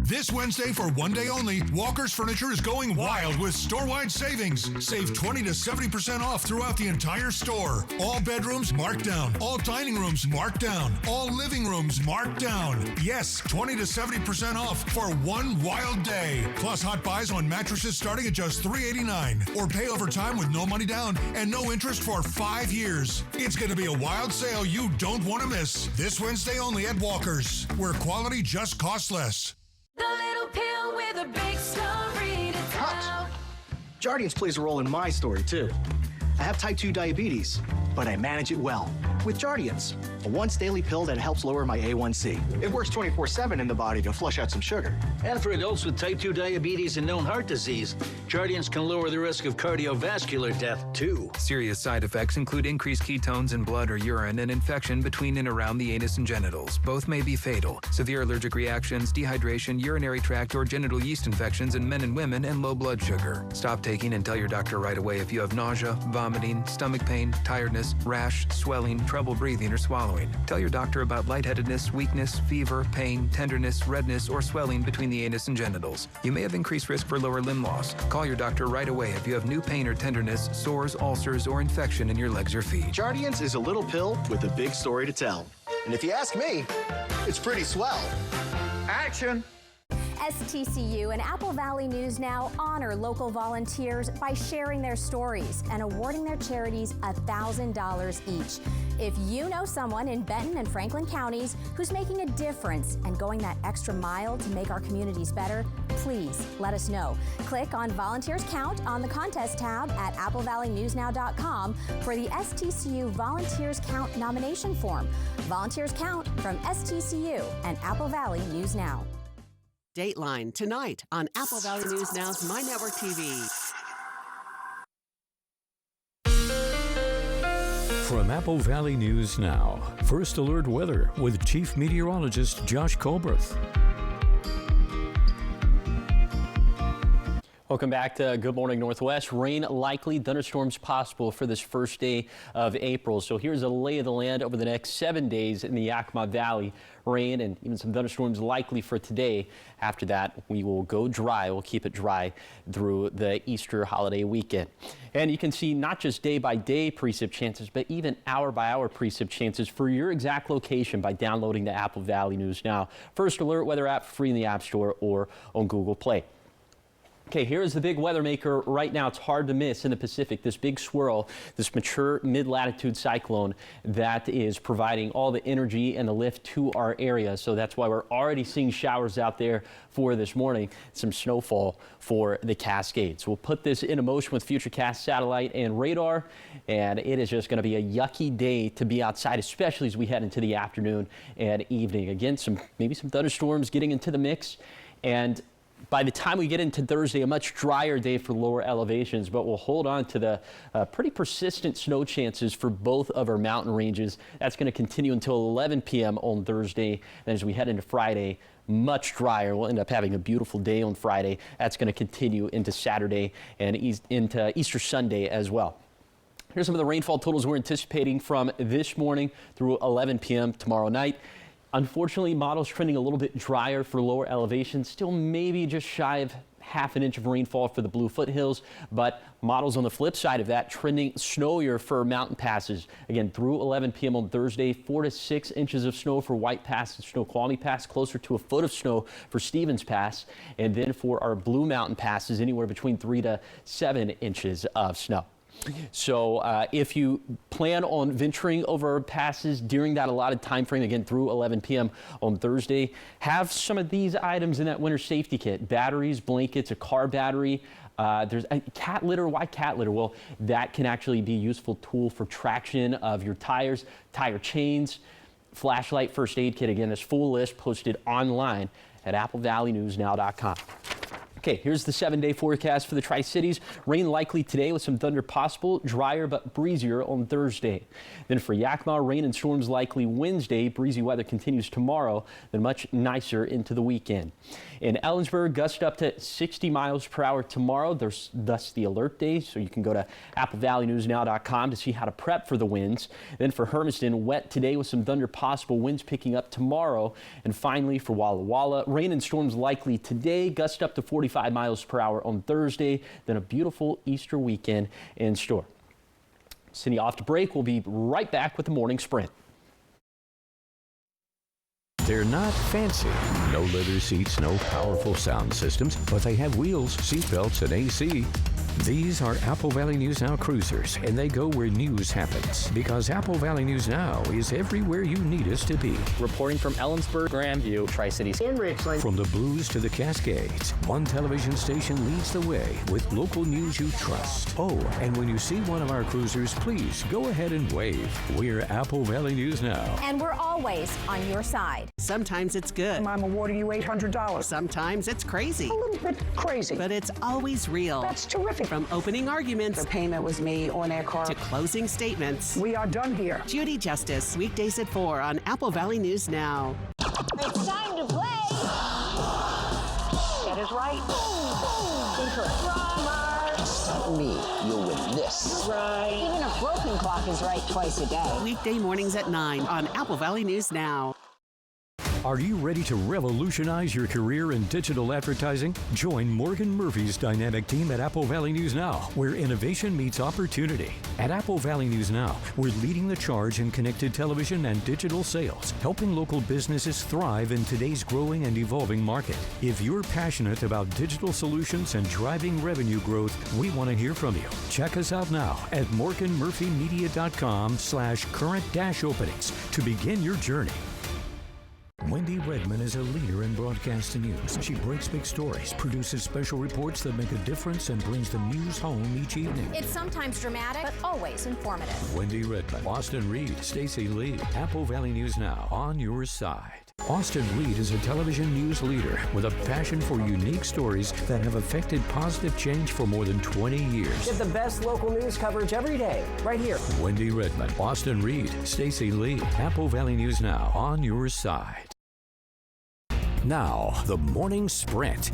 This Wednesday, for one day only, Walker's Furniture is going wild with store-wide savings. Save 20 to 70% off throughout the entire store. All bedrooms marked down. All dining rooms marked down. All living rooms marked down. Yes, 20 to 70% off for one wild day. Plus hot buys on mattresses starting at just $389. Or pay over time with no money down and no interest for 5 years. It's going to be a wild sale you don't want to miss. This Wednesday only at Walker's, where quality just costs less. The little pill with a big story to tell. Jardiance plays a role in my story, too. I have type 2 diabetes, but I manage it well with Jardiance, a once-daily pill that helps lower my A1C. It works 24/7 in the body to flush out some sugar. And for adults with type 2 diabetes and known heart disease, Jardiance can lower the risk of cardiovascular death, too. Serious side effects include increased ketones in blood or urine and infection between and around the anus and genitals. Both may be fatal. Severe allergic reactions, dehydration, urinary tract or genital yeast infections in men and women, and low blood sugar. Stop taking and tell your doctor right away if you have nausea, vomiting, stomach pain, tiredness, rash, swelling, trouble breathing or swallowing. Tell your doctor about lightheadedness, weakness, fever, pain, tenderness, redness, or swelling between the anus and genitals. You may have increased risk for lower limb loss. Call your doctor right away if you have new pain or tenderness, sores, ulcers, or infection in your legs or feet. Jardiance is a little pill with a big story to tell. And if you ask me, it's pretty swell. Action! STCU and Apple Valley News Now honor local volunteers by sharing their stories and awarding their charities $1,000 each. If you know someone in Benton and Franklin counties who's making a difference and going that extra mile to make our communities better, please let us know. Click on Volunteers Count on the contest tab at applevalleynewsnow.com for the STCU Volunteers Count nomination form. Volunteers Count from STCU and Apple Valley News Now. Dateline tonight on Apple Valley News Now's My Network TV. From Apple Valley News Now, First Alert Weather with Chief Meteorologist Josh Colberth. Welcome back to Good Morning Northwest. Rain likely, thunderstorms possible for this first day of April. So here's a lay of the land over the next 7 days in the Yakima Valley. Rain and even some thunderstorms likely for today. After that, we will go dry. We'll keep it dry through the Easter holiday weekend. And you can see not just day-by-day precip chances, but even hour-by-hour precip chances for your exact location by downloading the Apple Valley News Now First Alert weather app free in the App Store or on Google Play. Okay, here's the big weather maker right now. It's hard to miss in the Pacific. This big swirl, this mature mid-latitude cyclone that is providing all the energy and the lift to our area. So that's why we're already seeing showers out there for this morning, some snowfall for the Cascades. We'll put this into motion with Futurecast satellite and radar, and it is just going to be a yucky day to be outside, especially as we head into the afternoon and evening. Again, maybe some thunderstorms getting into the mix, and by the time we get into Thursday, a much drier day for lower elevations, but we'll hold on to the pretty persistent snow chances for both of our mountain ranges. That's going to continue until 11 p.m. on Thursday. And as we head into Friday, much drier. We'll end up having a beautiful day on Friday. That's going to continue into Saturday and into Easter Sunday as well. Here's some of the rainfall totals we're anticipating from this morning through 11 p.m. tomorrow night. Unfortunately, models trending a little bit drier for lower elevations, still maybe just shy of half an inch of rainfall for the Blue Foothills, but models on the flip side of that trending snowier for mountain passes. Again, through 11 p.m. on Thursday, 4 to 6 inches of snow for White Pass and Snoqualmie Pass, closer to a foot of snow for Stevens Pass, and then for our Blue Mountain passes, anywhere between 3 to 7 inches of snow. So if you plan on venturing over passes during that allotted time frame, again through 11 p.m. on Thursday, have some of these items in that winter safety kit: batteries, blankets, a car battery. There's a cat litter. Why cat litter? Well, that can actually be a useful tool for traction of your tires, tire chains, flashlight, first aid kit. Again, this full list posted online at applevalleynewsnow.com. Okay, here's the 7-day forecast for the Tri-Cities. Rain likely today with some thunder possible, drier but breezier on Thursday. Then for Yakima, rain and storms likely Wednesday. Breezy weather continues tomorrow, then much nicer into the weekend. In Ellensburg, gust up to 60 miles per hour tomorrow. There's thus the alert day, so you can go to AppleValleyNewsNow.com to see how to prep for the winds. Then for Hermiston, wet today with some thunder possible, winds picking up tomorrow. And finally for Walla Walla, rain and storms likely today, gust up to 45 miles per hour on Thursday, then a beautiful Easter weekend in store. Cindy, off to break. We'll be right back with the morning sprint. They're not fancy. No leather seats, no powerful sound systems, but they have wheels, seatbelts, and AC. These are Apple Valley News Now cruisers, and they go where news happens. Because Apple Valley News Now is everywhere you need us to be. Reporting from Ellensburg, Grandview, Tri-Cities, and Richland. From the Blues to the Cascades, one television station leads the way with local news you trust. Oh, and when you see one of our cruisers, please go ahead and wave. We're Apple Valley News Now. And we're always on your side. Sometimes it's good. I'm awarding you $800. Sometimes it's crazy. A little bit crazy. But it's always real. That's terrific. From opening arguments. The payment was made on their card. To closing statements. We are done here. Judy Justice, weekdays at 4 on Apple Valley News Now. It's time to play. That is right. Incorrect. Me, you'll win this. Right. Even a broken clock is right twice a day. Weekday mornings at 9 on Apple Valley News Now. Are you ready to revolutionize your career in digital advertising? Join Morgan Murphy's dynamic team at Apple Valley News Now, where innovation meets opportunity. At Apple Valley News Now, we're leading the charge in connected television and digital sales, helping local businesses thrive in today's growing and evolving market. If you're passionate about digital solutions and driving revenue growth, we want to hear from you. Check us out now at morganmurphymedia.com/current-openings to begin your journey. Wendy Redman is a leader in broadcast news. She breaks big stories, produces special reports that make a difference, and brings the news home each evening. It's sometimes dramatic, but always informative. Wendy Redman, Austin Reed, Stacey Lee, Apple Valley News Now, on your side. Austin Reed is a television news leader with a passion for unique stories that have affected positive change for more than 20 years. Get the best local news coverage every day, right here. Wendy Redman, Austin Reed, Stacey Lee, Apple Valley News Now, on your side. Now, the morning sprint.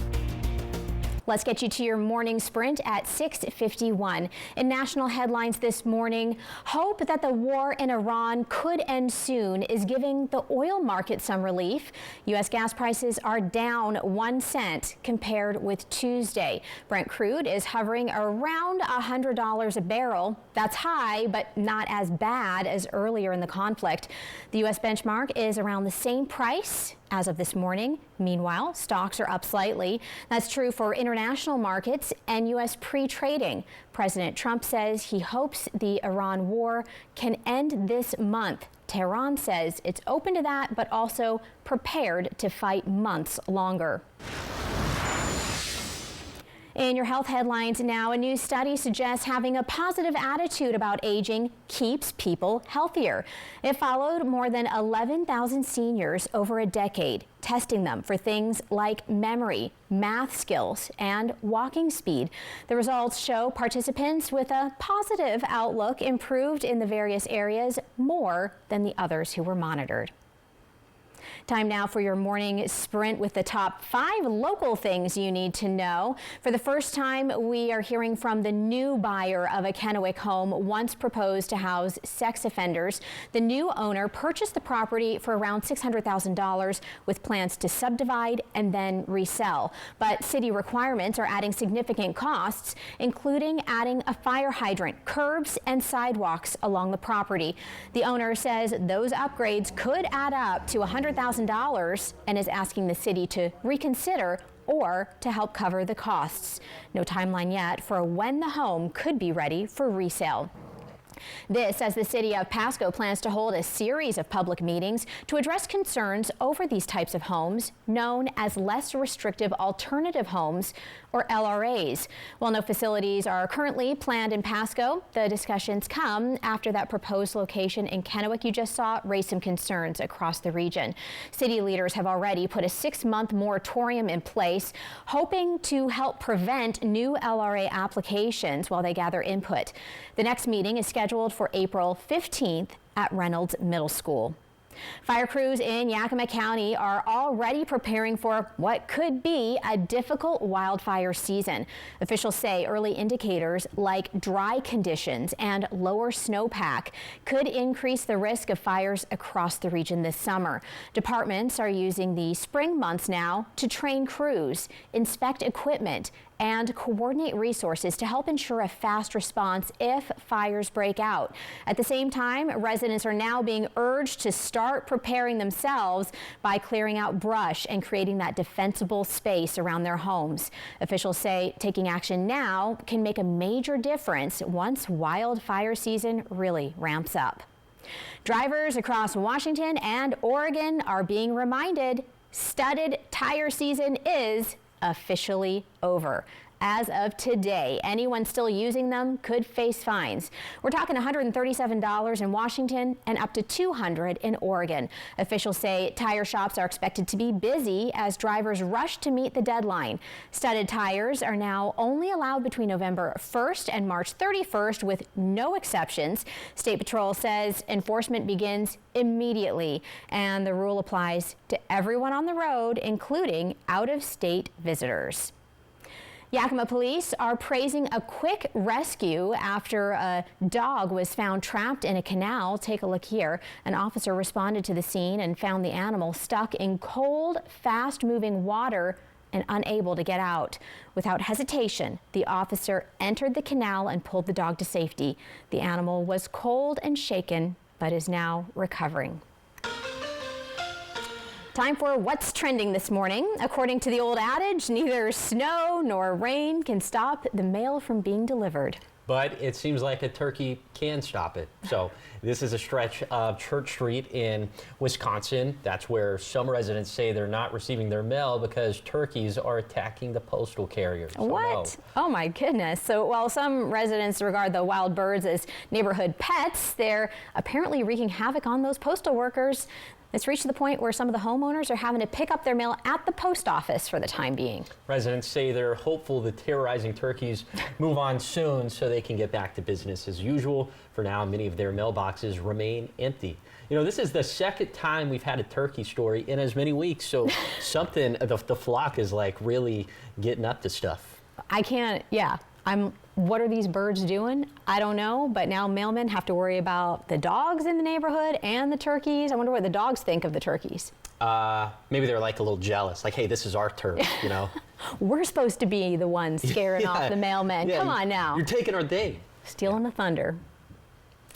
Let's get you to your morning sprint at 6:51. In national headlines this morning, hope that the war in Iran could end soon is giving the oil market some relief. U.S. gas prices are down 1 cent compared with Tuesday. Brent crude is hovering around $100 a barrel. That's high, but not as bad as earlier in the conflict. The U.S. benchmark is around the same price as of this morning. Meanwhile, stocks are up slightly. That's true for international markets and U.S. pre-trading. President Trump says he hopes the Iran war can end this month. Tehran says it's open to that, but also prepared to fight months longer. In your health headlines now, a new study suggests having a positive attitude about aging keeps people healthier. It followed more than 11,000 seniors over a decade, testing them for things like memory, math skills, and walking speed. The results show participants with a positive outlook improved in the various areas more than the others who were monitored. Time now for your morning sprint with the top 5 local things you need to know. For the first time, we are hearing from the new buyer of a Kennewick home once proposed to house sex offenders. The new owner purchased the property for around $600,000 with plans to subdivide and then resell. But city requirements are adding significant costs, including adding a fire hydrant, curbs, and sidewalks along the property. The owner says those upgrades could add up to $100,000 and is asking the city to reconsider or to help cover the costs. No timeline yet for when the home could be ready for resale. This as the city of Pasco plans to hold a series of public meetings to address concerns over these types of homes known as less restrictive alternative homes, or LRAs. While no facilities are currently planned in Pasco, the discussions come after that proposed location in Kennewick you just saw raised some concerns across the region. City leaders have already put a 6-month moratorium in place, hoping to help prevent new LRA applications while they gather input. The next meeting is scheduled for April 15th at Reynolds Middle School. Fire crews in Yakima County are already preparing for what could be a difficult wildfire season. Officials say early indicators like dry conditions and lower snowpack could increase the risk of fires across the region this summer. Departments are using the spring months now to train crews, inspect equipment, and coordinate resources to help ensure a fast response if fires break out. At the same time, residents are now being urged to start preparing themselves by clearing out brush and creating that defensible space around their homes. Officials say taking action now can make a major difference once wildfire season really ramps up. Drivers across Washington and Oregon are being reminded studded tire season is officially over. As of today, anyone still using them could face fines. We're talking $137 in Washington and up to $200 in Oregon. Officials say tire shops are expected to be busy as drivers rush to meet the deadline. Studded tires are now only allowed between November 1st and March 31st with no exceptions. State Patrol says enforcement begins immediately, and the rule applies to everyone on the road, including out-of-state visitors. Yakima police are praising a quick rescue after a dog was found trapped in a canal. Take a look here. An officer responded to the scene and found the animal stuck in cold, fast-moving water and unable to get out. Without hesitation, the officer entered the canal and pulled the dog to safety. The animal was cold and shaken, but is now recovering. Time for what's trending this morning. According to the old adage, neither snow nor rain can stop the mail from being delivered. But it seems like a turkey can stop it. So this is a stretch of Church Street in Wisconsin. That's where some residents say they're not receiving their mail because turkeys are attacking the postal carriers. So what? No. Oh my goodness. So while some residents regard the wild birds as neighborhood pets, they're apparently wreaking havoc on those postal workers. It's reached the point where some of the homeowners are having to pick up their mail at the post office for the time being. Residents say they're hopeful the terrorizing turkeys move on soon so they can get back to business as usual. For now, many of their mailboxes remain empty. You know, this is the second time we've had a turkey story in as many weeks, so something, the flock is like really getting up to stuff. What are these birds doing? I don't know, but now mailmen have to worry about the dogs in the neighborhood and the turkeys. I wonder what the dogs think of the turkeys. Maybe they're like a little jealous, like, hey, this is our turf, you know? We're supposed to be the ones scaring off the mailmen. Come on now. You're taking our day. Stealing the thunder.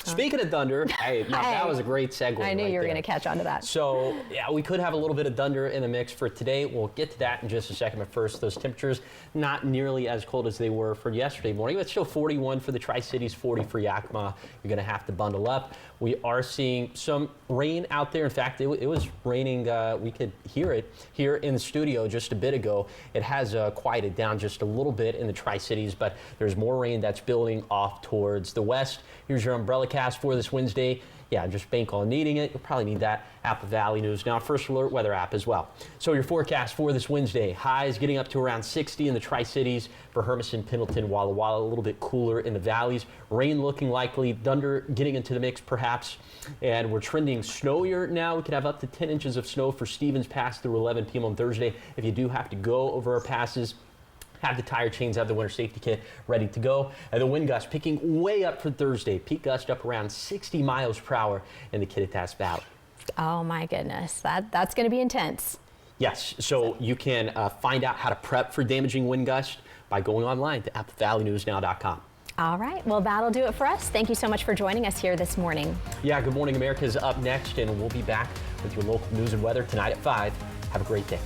Speaking of thunder, that was a great segue. I knew you were going to catch on to that. So, yeah, we could have a little bit of thunder in the mix for today. We'll get to that in just a second. But first, those temperatures not nearly as cold as they were for yesterday morning, but still 41 for the Tri-Cities, 40 for Yakima. You're going to have to bundle up. We are seeing some rain out there. In fact, it was raining. We could hear it here in the studio just a bit ago. It has quieted down just a little bit in the Tri-Cities, but there's more rain that's building off towards the west. Here's your umbrella cast for this Wednesday. Yeah, just bank on needing it. You'll probably need that Apple Valley News Now First Alert weather app as well. So your forecast for this Wednesday, highs getting up to around 60 in the Tri-Cities for Hermiston, Pendleton, Walla Walla, a little bit cooler in the valleys. Rain looking likely, thunder getting into the mix perhaps, and we're trending snowier now. We could have up to 10 inches of snow for Stevens Pass through 11 p.m. on Thursday. If you do have to go over our passes, have the tire chains, have the winter safety kit ready to go. And the wind gust picking way up for Thursday. Peak gust up around 60 miles per hour in the Kittitas Valley. Oh my goodness, that's going to be intense. Yes, so you can find out how to prep for damaging wind gust by going online to AppleValleyNewsNow.com. All right, well, that'll do it for us. Thank you so much for joining us here this morning. Yeah, Good Morning America is up next, and we'll be back with your local news and weather tonight at 5. Have a great day.